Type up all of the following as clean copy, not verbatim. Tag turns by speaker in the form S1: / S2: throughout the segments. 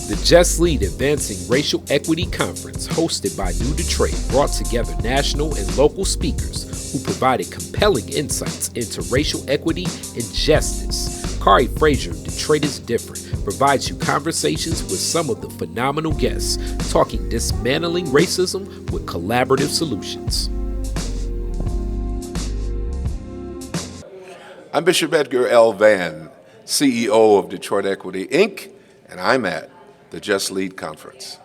S1: The Just Lead Advancing Racial Equity Conference, hosted by New Detroit, brought together national and local speakers who provided compelling insights into racial equity and justice. Khary Fraiser, Detroit is Different, provides you conversations with some of the phenomenal guests, talking dismantling racism with collaborative solutions.
S2: I'm Bishop Edgar L. Vann, CEO of Detroit Equity, Inc., and I'm at the Just Lead Conference.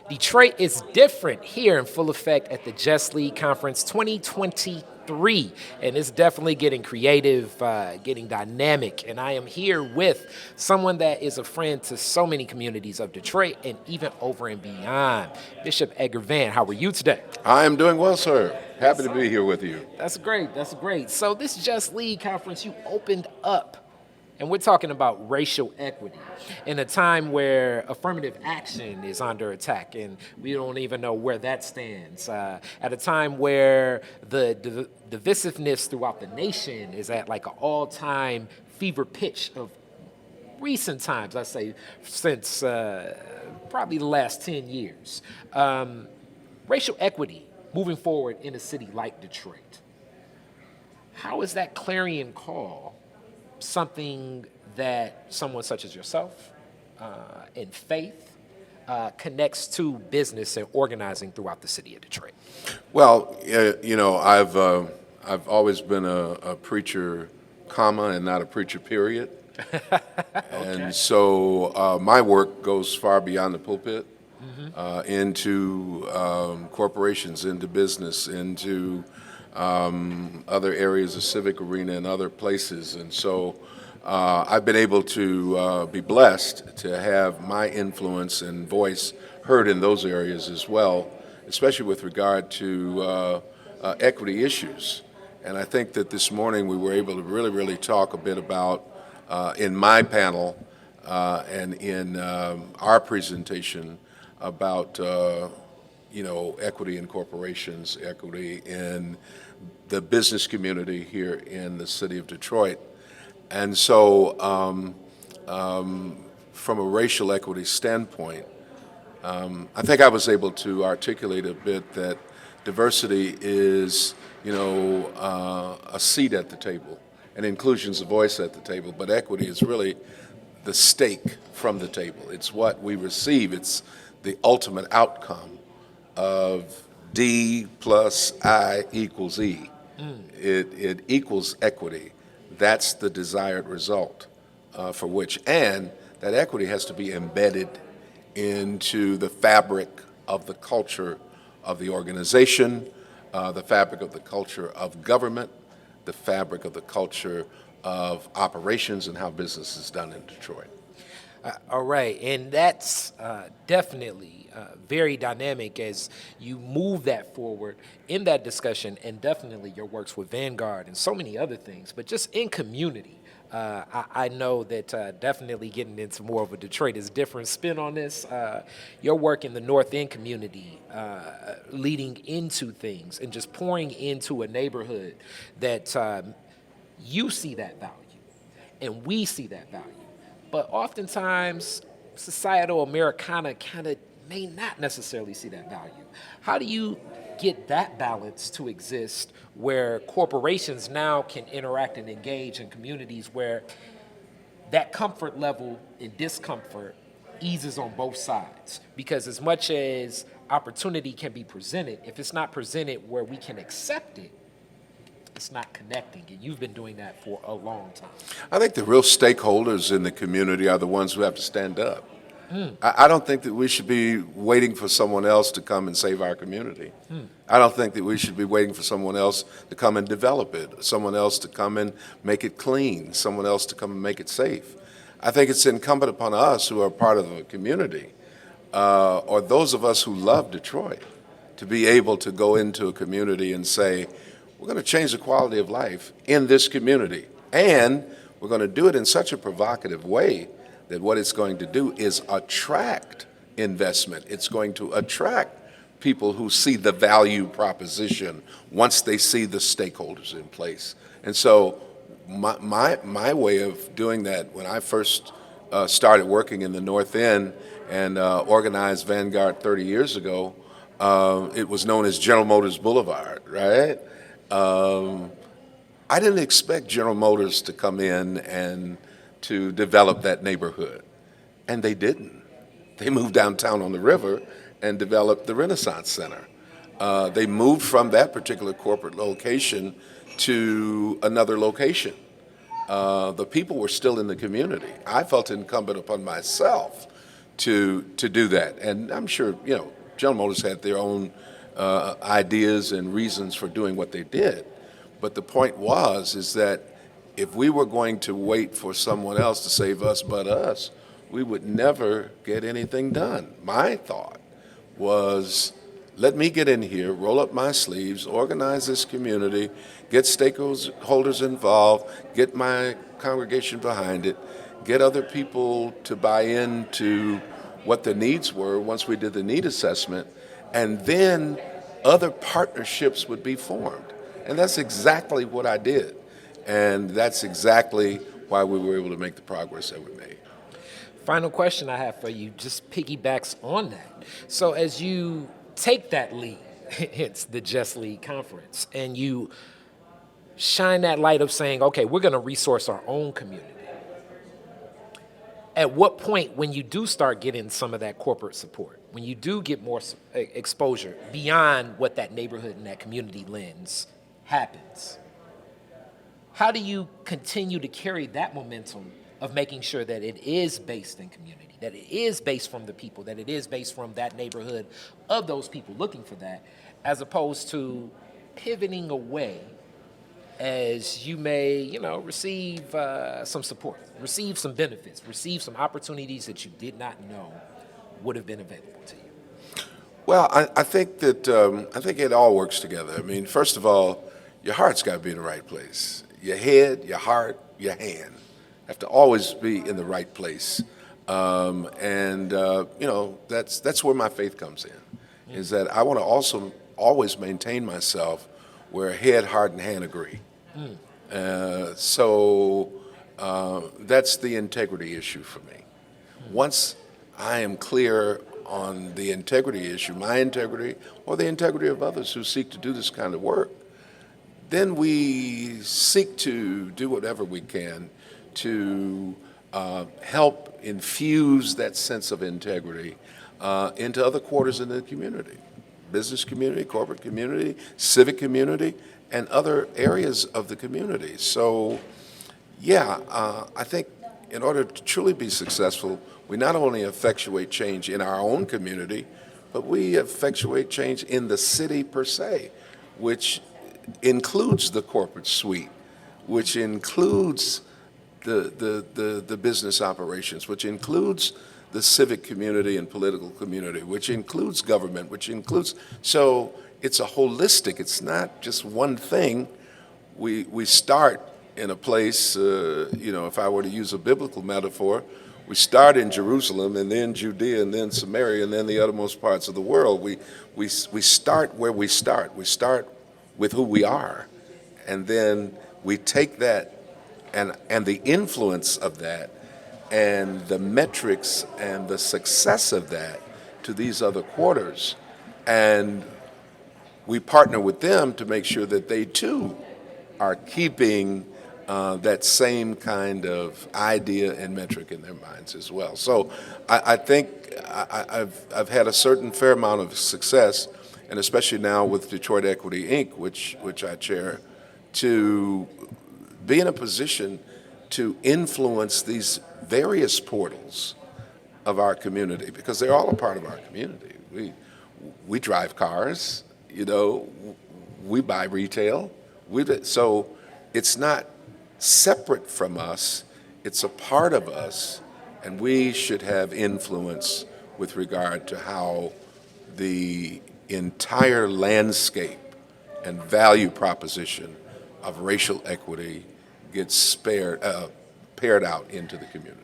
S1: Detroit is different here in full effect at the Just Lead Conference 2023, and it's definitely getting creative, getting dynamic, and I am here with someone that is a friend to so many communities of Detroit and even over and beyond. Bishop Edgar Vann, how are you today?
S2: I am doing well, sir. Happy to be here with you.
S1: That's great, that's great. So this Just Lead Conference, you opened up, and we're talking about racial equity in a time where affirmative action is under attack, and we don't even know where that stands. At a time where the divisiveness throughout the nation is at like an all-time fever pitch of recent times, I say, since probably the last 10 years. Racial equity moving forward in a city like Detroit. How is that clarion call something that someone such as yourself in faith connects to business and organizing throughout the city of Detroit?
S2: Well, I've always been a preacher, comma, and not a preacher, period. Okay. And so my work goes far beyond the pulpit, into corporations, into business, into other areas of civic arena and other places. And so I've been able to be blessed to have my influence and voice heard in those areas as well, especially with regard to equity issues. And I think that this morning we were able to really talk a bit about, in my panel and in our presentation, about equity in corporations, equity in the business community here in the city of Detroit. And so from a racial equity standpoint, I think I was able to articulate a bit that diversity is, a seat at the table, and inclusion's a voice at the table, but equity is really the stake from the table. It's what we receive. It's the ultimate outcome of D plus I equals E. It equals equity. That's the desired result for which, and that equity has to be embedded into the fabric of the culture of the organization, the fabric of the culture of government, the fabric of the culture of operations and how business is done in Detroit.
S1: All right, and that's definitely very dynamic as you move that forward in that discussion, and definitely your works with Vanguard and so many other things, but just in community. I know that definitely getting into more of a Detroit is different spin on this. Your work in the North End community, leading into things and just pouring into a neighborhood that you see that value and we see that value. But oftentimes, societal Americana kind of may not necessarily see that value. How do you get that balance to exist where corporations now can interact and engage in communities where that comfort level and discomfort eases on both sides? Because as much as opportunity can be presented, if it's not presented where we can accept it, it's not connecting, and you've been doing that for a long time.
S2: I think the real stakeholders in the community are the ones who have to stand up. I don't think that we should be waiting for someone else to come and save our community. I don't think that we should be waiting for someone else to come and develop it, someone else to come and make it clean, someone else to come and make it safe. I think it's incumbent upon us who are part of the community, or those of us who love Detroit, to be able to go into a community and say, we're going to change the quality of life in this community, and we're going to do it in such a provocative way that what it's going to do is attract investment. It's going to attract people who see the value proposition once they see the stakeholders in place. And so my way of doing that when I first started working in the North End and organized Vanguard 30 years ago, it was known as General Motors Boulevard, right? I didn't expect General Motors to come in and to develop that neighborhood, and they didn't. They moved downtown on the river and developed the Renaissance Center. They moved from that particular corporate location to another location. The people were still in the community. I felt incumbent upon myself to do that, and I'm sure General Motors had their own ideas and reasons for doing what they did. But the point is that if we were going to wait for someone else to save us but us, we would never get anything done. My thought was, let me get in here, roll up my sleeves, organize this community, get stakeholders involved, get my congregation behind it, get other people to buy into what the needs were once we did the need assessment, and then other partnerships would be formed. And that's exactly what I did. And that's exactly why we were able to make the progress that we made.
S1: Final question I have for you just piggybacks on that. So as you take that lead, hence the Just Lead Conference, and you shine that light of saying, okay, we're going to resource our own community. At what point, when you do start getting some of that corporate support, when you do get more exposure beyond what that neighborhood and that community lens happens, how do you continue to carry that momentum of making sure that it is based in community, that it is based from the people, that it is based from that neighborhood of those people looking for that, as opposed to pivoting away as you may, receive some support, receive some benefits, receive some opportunities that you did not know would have been available to you?
S2: Well, I think that I think it all works together. I mean, first of all, your heart's got to be in the right place. Your head, your heart, your hand have to always be in the right place. That's where my faith comes in, is that I want to also always maintain myself where head, heart, and hand agree. That's the integrity issue for me. Once I am clear on the integrity issue, my integrity or the integrity of others who seek to do this kind of work, then we seek to do whatever we can to help infuse that sense of integrity into other quarters in the community, business community, corporate community, civic community, and other areas of the community. So, I think in order to truly be successful, we not only effectuate change in our own community, but we effectuate change in the city per se, which includes the corporate suite, which includes the business operations, which includes the civic community and political community, which includes government, so it's a holistic, it's not just one thing. We start in a place, if I were to use a biblical metaphor, we start in Jerusalem and then Judea and then Samaria and then the uttermost parts of the world. We start where we start. We start with who we are, and then we take that and the influence of that and the metrics and the success of that to these other quarters, and we partner with them to make sure that they too are keeping that same kind of idea and metric in their minds as well. So I think I've had a certain fair amount of success, and especially now with Detroit Equity Inc., which I chair, to be in a position to influence these various portals of our community, because they're all a part of our community. We drive cars, we buy retail. So it's not separate from us, it's a part of us, and we should have influence with regard to how the entire landscape and value proposition of racial equity gets paired out into the community.